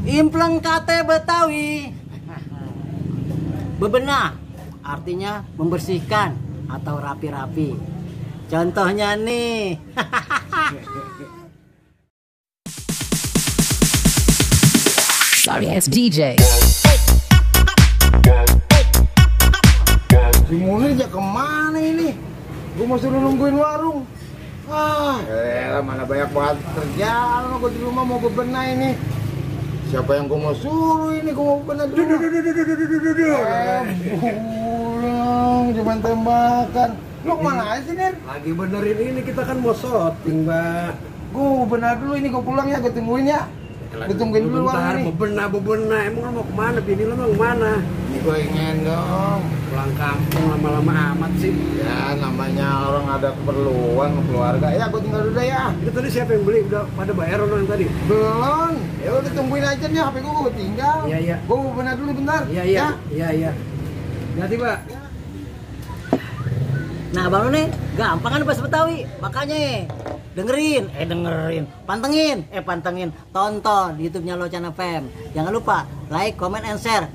Impleng kate Betawi. Bebenah artinya membersihkan atau rapi-rapi. Contohnya nih. Sorry ass DJ. Si Munir aja kemana ini? Gue masih nungguin warung. Mana banyak banget kerjaan. Gue di rumah mau bebenah ini. Siapa yang gue mau suruh ini? Gue mau bebenah dulu. Pulang, cuman tembakan. Lu kemana aja sih, Nir? Lagi benerin ini, kita kan mau syuting, Mbak. Gue mau bebenah dulu ini, gue pulang ya, gue tungguin ya. Gue tungguin dulu Bentar, warung ini. bebenah. Emang lu mau kemana? Bini lu mau kemana? Ini gue ingin dong. Pulang kampung lama-lama amat sih. Ya, namanya orang ada keperluan keluarga. Ya, gue tinggal dulu ya. Itu tadi siapa yang beli? Udah pada bayar orang yang tadi? Belum. Ya udah tungguin aja nih, HP gue tinggal. Iya. Gue mau bebenah dulu bentar. Iya. Ganti, Mbak. Nah abang lu nih gampang kan bahasa Betawi. Makanya dengerin, pantengin, tonton YouTube-nya Locan FM. Jangan lupa like, comment, and share.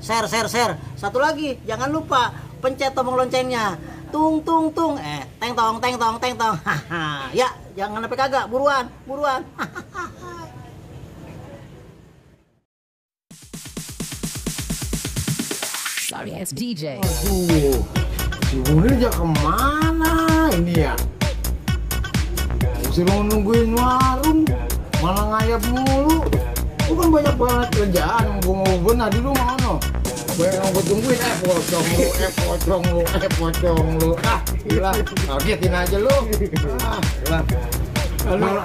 Satu lagi, jangan lupa pencet tombol loncengnya. Tung. Teng tong. Haha. Ya, jangan sampai kagak. Buruan. Sorry ass DJ. Aduh, si Munir aja kemana ini ya? Suruh nungguin warung, malah ngayap mulu. Gue kan banyak banget kerjaan, gue mau bebenah di rumah ono. Banyak yang gue tungguin, pocong lu. Gila, kagetin aja lu. Gila.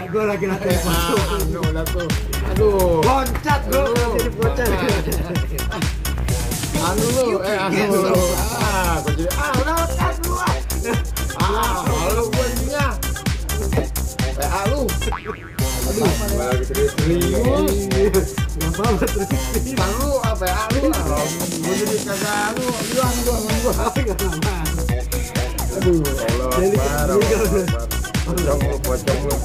Gue lagi latihan. Aduh. Loncat gue, jadi bocah. Anu lu. Gue jadi, loncat lu. Lu gue ininya. Lu. Aduh, lagi serius. Kenapa terus? Lu apa ya? Lu. Gue jadi kagak lu. Gua. Aduh, Allah. Pocong lu.